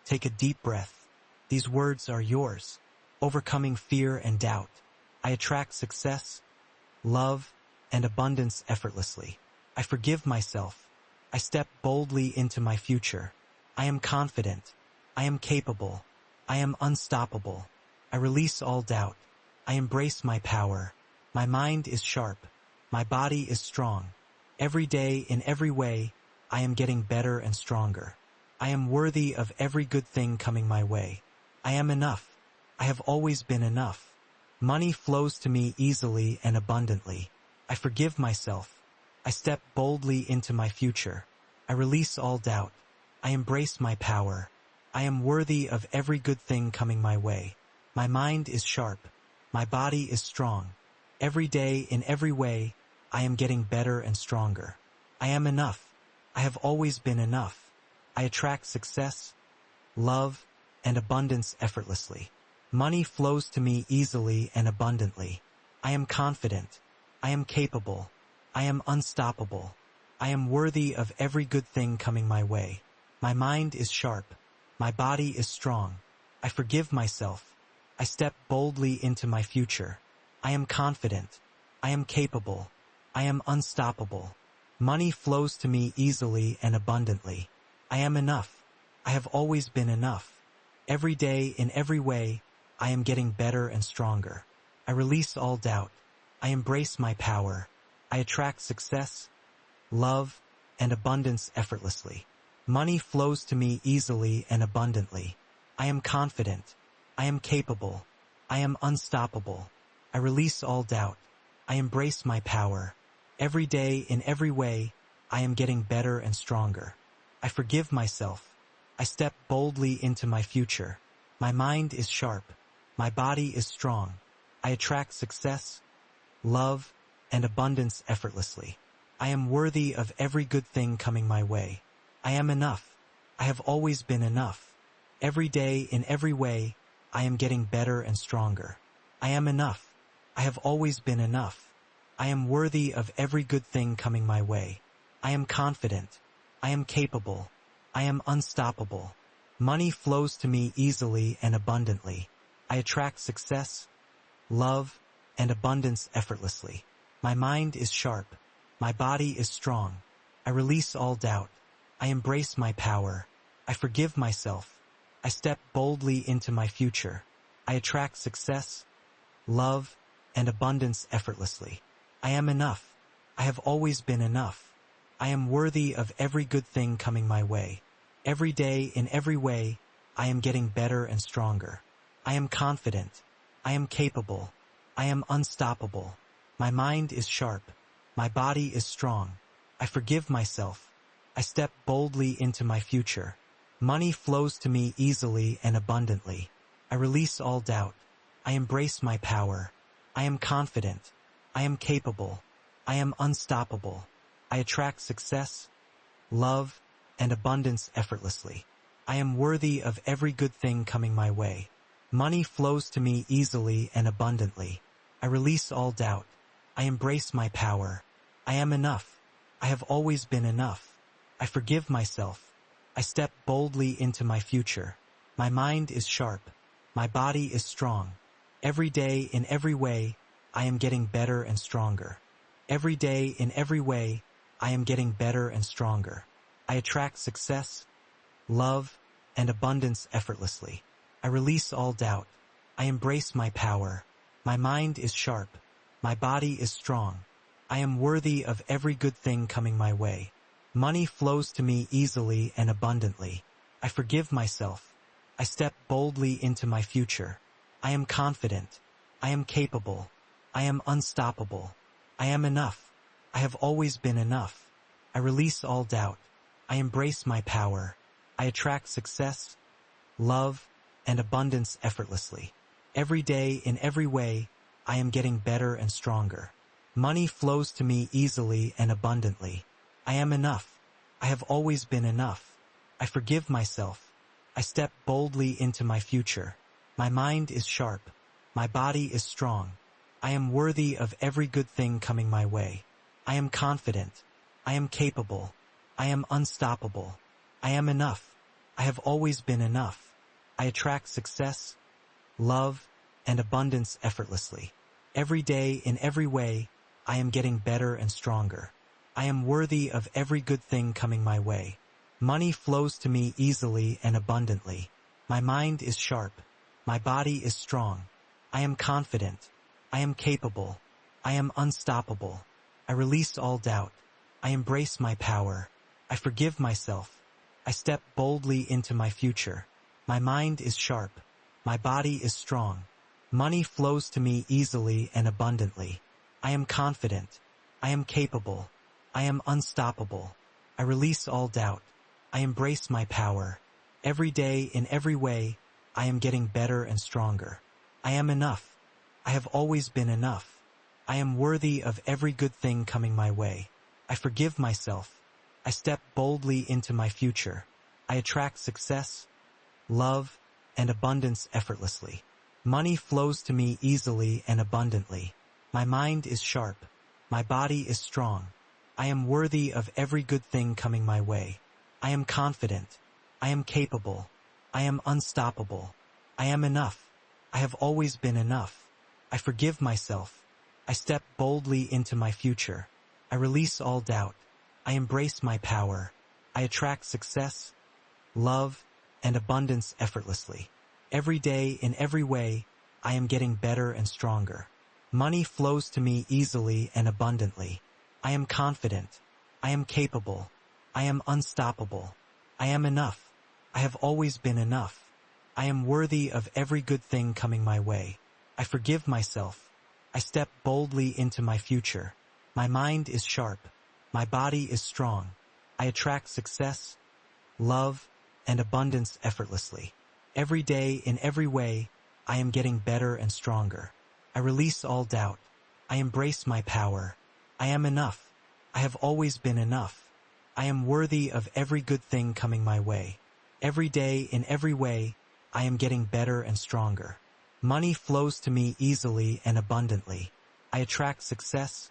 Take a deep breath. These words are yours. Overcoming fear and doubt. I attract success, love, and abundance effortlessly. I forgive myself. I step boldly into my future. I am confident. I am capable. I am unstoppable. I release all doubt. I embrace my power. My mind is sharp. My body is strong. Every day, in every way, I am getting better and stronger. I am worthy of every good thing coming my way. I am enough. I have always been enough. Money flows to me easily and abundantly. I forgive myself. I step boldly into my future. I release all doubt. I embrace my power. I am worthy of every good thing coming my way. My mind is sharp. My body is strong. Every day, in every way, I am getting better and stronger. I am enough. I have always been enough. I attract success, love, and abundance effortlessly. Money flows to me easily and abundantly. I am confident. I am capable. I am unstoppable. I am worthy of every good thing coming my way. My mind is sharp. My body is strong. I forgive myself. I step boldly into my future. I am confident. I am capable. I am unstoppable. Money flows to me easily and abundantly. I am enough. I have always been enough. Every day, in every way, I am getting better and stronger. I release all doubt. I embrace my power. I attract success, love, and abundance effortlessly. Money flows to me easily and abundantly. I am confident. I am capable. I am unstoppable. I release all doubt. I embrace my power. Every day, in every way, I am getting better and stronger. I forgive myself. I step boldly into my future. My mind is sharp. My body is strong. I attract success, love, and abundance effortlessly. I am worthy of every good thing coming my way. I am enough. I have always been enough. Every day, in every way, I am getting better and stronger. I am enough. I have always been enough. I am worthy of every good thing coming my way. I am confident. I am capable. I am unstoppable. Money flows to me easily and abundantly. I attract success, love, and abundance effortlessly. My mind is sharp. My body is strong. I release all doubt. I embrace my power. I forgive myself. I step boldly into my future. I attract success, love, and abundance effortlessly. I am enough. I have always been enough. I am worthy of every good thing coming my way. Every day, in every way, I am getting better and stronger. I am confident. I am capable. I am unstoppable. My mind is sharp. My body is strong. I forgive myself. I step boldly into my future. Money flows to me easily and abundantly. I release all doubt. I embrace my power. I am confident. I am capable. I am unstoppable. I attract success, love, and abundance effortlessly. I am worthy of every good thing coming my way. Money flows to me easily and abundantly. I release all doubt. I embrace my power. I am enough. I have always been enough. I forgive myself. I step boldly into my future. My mind is sharp. My body is strong. Every day, in every way, I am getting better and stronger. Every day, in every way, I am getting better and stronger. I attract success, love, and abundance effortlessly. I release all doubt. I embrace my power. My mind is sharp. My body is strong. I am worthy of every good thing coming my way. Money flows to me easily and abundantly. I forgive myself. I step boldly into my future. I am confident. I am capable. I am unstoppable. I am enough. I have always been enough. I release all doubt. I embrace my power. I attract success, love, and abundance effortlessly. Every day, in every way, I am getting better and stronger. Money flows to me easily and abundantly. I am enough. I have always been enough. I forgive myself. I step boldly into my future. My mind is sharp. My body is strong. I am worthy of every good thing coming my way. I am confident. I am capable. I am unstoppable. I am enough. I have always been enough. I attract success, love, and abundance effortlessly. Every day, in every way, I am getting better and stronger. I am worthy of every good thing coming my way. Money flows to me easily and abundantly. My mind is sharp. My body is strong. I am confident. I am capable. I am unstoppable. I release all doubt. I embrace my power. I forgive myself. I step boldly into my future. My mind is sharp. My body is strong. Money flows to me easily and abundantly. I am confident. I am capable. I am unstoppable. I release all doubt. I embrace my power. Every day, in every way, I am getting better and stronger. I am enough. I have always been enough. I am worthy of every good thing coming my way. I forgive myself. I step boldly into my future. I attract success, love, and abundance effortlessly. Money flows to me easily and abundantly. My mind is sharp. My body is strong. I am worthy of every good thing coming my way. I am confident. I am capable. I am unstoppable. I am enough. I have always been enough. I forgive myself. I step boldly into my future. I release all doubt. I embrace my power. I attract success, love, and abundance effortlessly. Every day, in every way, I am getting better and stronger. Money flows to me easily and abundantly. I am confident. I am capable. I am unstoppable. I am enough. I have always been enough. I am worthy of every good thing coming my way. I forgive myself. I step boldly into my future. My mind is sharp. My body is strong. I attract success, love, and abundance effortlessly. Every day, in every way, I am getting better and stronger. I release all doubt. I embrace my power. I am enough. I have always been enough. I am worthy of every good thing coming my way. Every day, in every way, I am getting better and stronger. Money flows to me easily and abundantly. I attract success,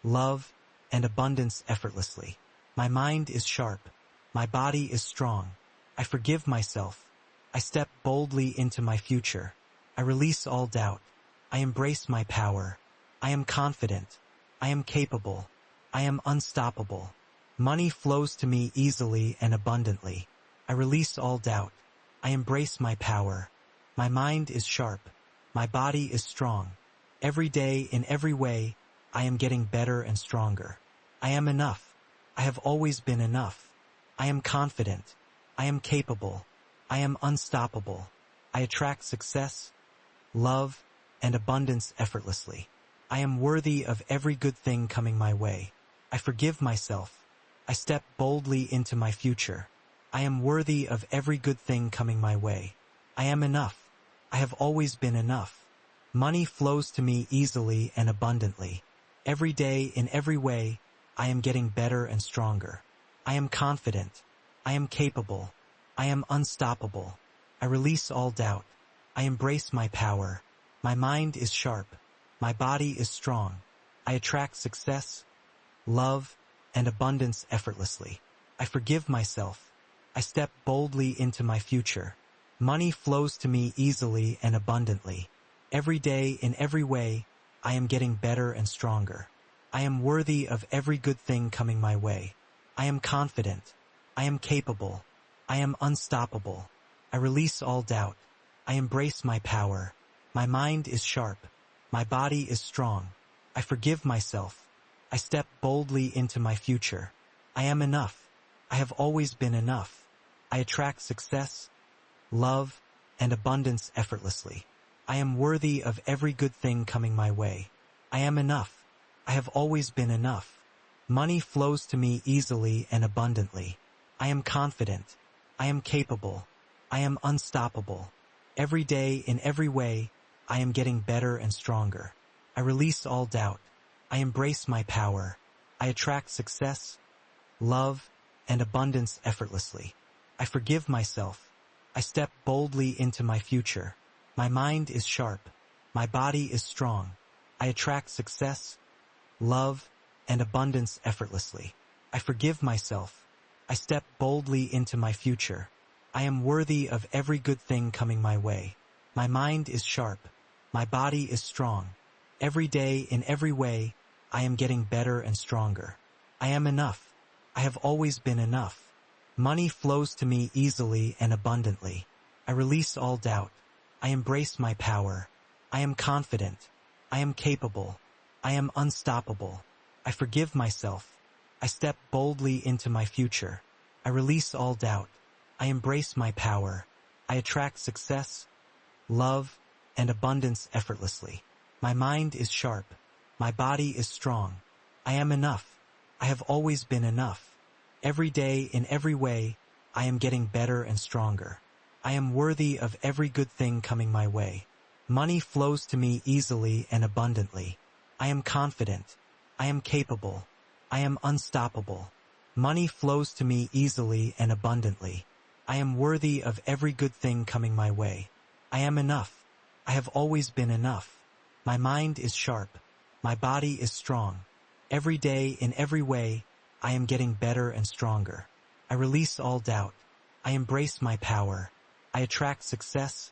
love, and abundance effortlessly. My mind is sharp. My body is strong. I forgive myself. I step boldly into my future. I release all doubt. I embrace my power. I am confident. I am capable. I am unstoppable. Money flows to me easily and abundantly. I release all doubt. I embrace my power. My mind is sharp. My body is strong. Every day, in every way, I am getting better and stronger. I am enough. I have always been enough. I am confident. I am capable. I am unstoppable. I attract success, love, and abundance effortlessly. I am worthy of every good thing coming my way. I forgive myself. I step boldly into my future. I am worthy of every good thing coming my way. I am enough. I have always been enough. Money flows to me easily and abundantly. Every day, in every way, I am getting better and stronger. I am confident. I am capable. I am unstoppable. I release all doubt. I embrace my power. My mind is sharp. My body is strong. I attract success, love, and abundance effortlessly. I forgive myself. I step boldly into my future. Money flows to me easily and abundantly. Every day, in every way, I am getting better and stronger. I am worthy of every good thing coming my way. I am confident. I am capable. I am unstoppable. I release all doubt. I embrace my power. My mind is sharp. My body is strong. I forgive myself. I step boldly into my future. I am enough. I have always been enough. I attract success, love, and abundance effortlessly. I am worthy of every good thing coming my way. I am enough. I have always been enough. Money flows to me easily and abundantly. I am confident. I am capable. I am unstoppable. Every day, in every way, I am getting better and stronger. I release all doubt. I embrace my power. I attract success, love, and abundance effortlessly. I forgive myself. I step boldly into my future. My mind is sharp. My body is strong. I attract success, love, and abundance effortlessly. I forgive myself. I step boldly into my future. I am worthy of every good thing coming my way. My mind is sharp. My body is strong. Every day, in every way, I am getting better and stronger. I am enough. I have always been enough. Money flows to me easily and abundantly. I release all doubt. I embrace my power. I am confident. I am capable. I am unstoppable. I forgive myself. I step boldly into my future. I release all doubt. I embrace my power. I attract success, love, and abundance effortlessly. My mind is sharp. My body is strong. I am enough. I have always been enough. Every day, in every way, I am getting better and stronger. I am worthy of every good thing coming my way. Money flows to me easily and abundantly. I am confident. I am capable. I am unstoppable. Money flows to me easily and abundantly. I am worthy of every good thing coming my way. I am enough. I have always been enough. My mind is sharp. My body is strong. Every day, in every way, I am getting better and stronger. I release all doubt. I embrace my power. I attract success,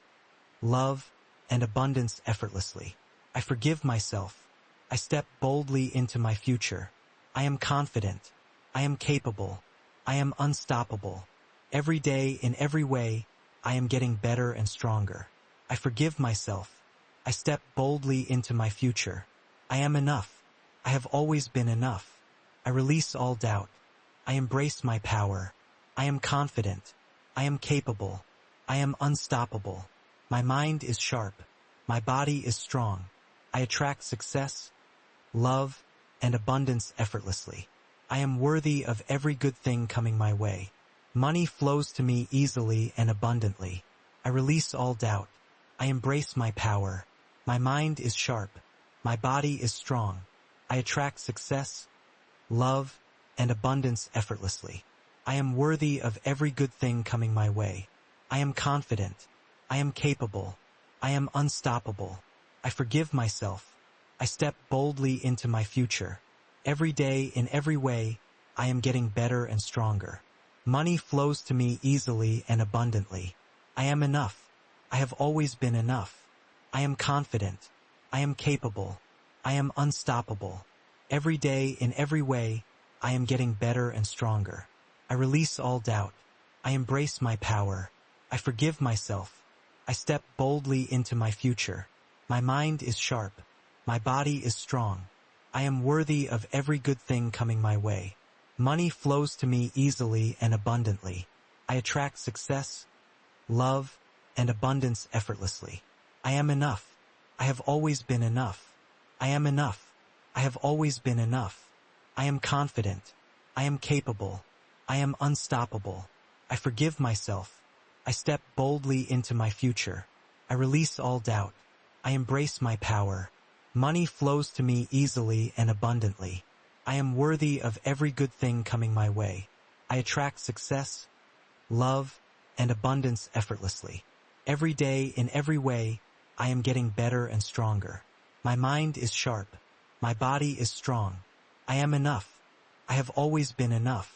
love, and abundance effortlessly. I forgive myself. I step boldly into my future. I am confident. I am capable. I am unstoppable. Every day, in every way, I am getting better and stronger. I forgive myself. I step boldly into my future. I am enough. I have always been enough. I release all doubt. I embrace my power. I am confident. I am capable. I am unstoppable. My mind is sharp. My body is strong. I attract success, love, and abundance effortlessly. I am worthy of every good thing coming my way. Money flows to me easily and abundantly. I release all doubt. I embrace my power. My mind is sharp. My body is strong. I attract success, love, and abundance effortlessly. I am worthy of every good thing coming my way. I am confident. I am capable. I am unstoppable. I forgive myself. I step boldly into my future. Every day, in every way, I am getting better and stronger. Money flows to me easily and abundantly. I am enough. I have always been enough. I am confident. I am capable. I am unstoppable. Every day, in every way, I am getting better and stronger. I release all doubt. I embrace my power. I forgive myself. I step boldly into my future. My mind is sharp. My body is strong. I am worthy of every good thing coming my way. Money flows to me easily and abundantly. I attract success, love, and abundance effortlessly. I am enough. I have always been enough. I am enough. I have always been enough. I am confident. I am capable. I am unstoppable. I forgive myself. I step boldly into my future. I release all doubt. I embrace my power. Money flows to me easily and abundantly. I am worthy of every good thing coming my way. I attract success, love, and abundance effortlessly. Every day, in every way, I am getting better and stronger. My mind is sharp. My body is strong. I am enough. I have always been enough.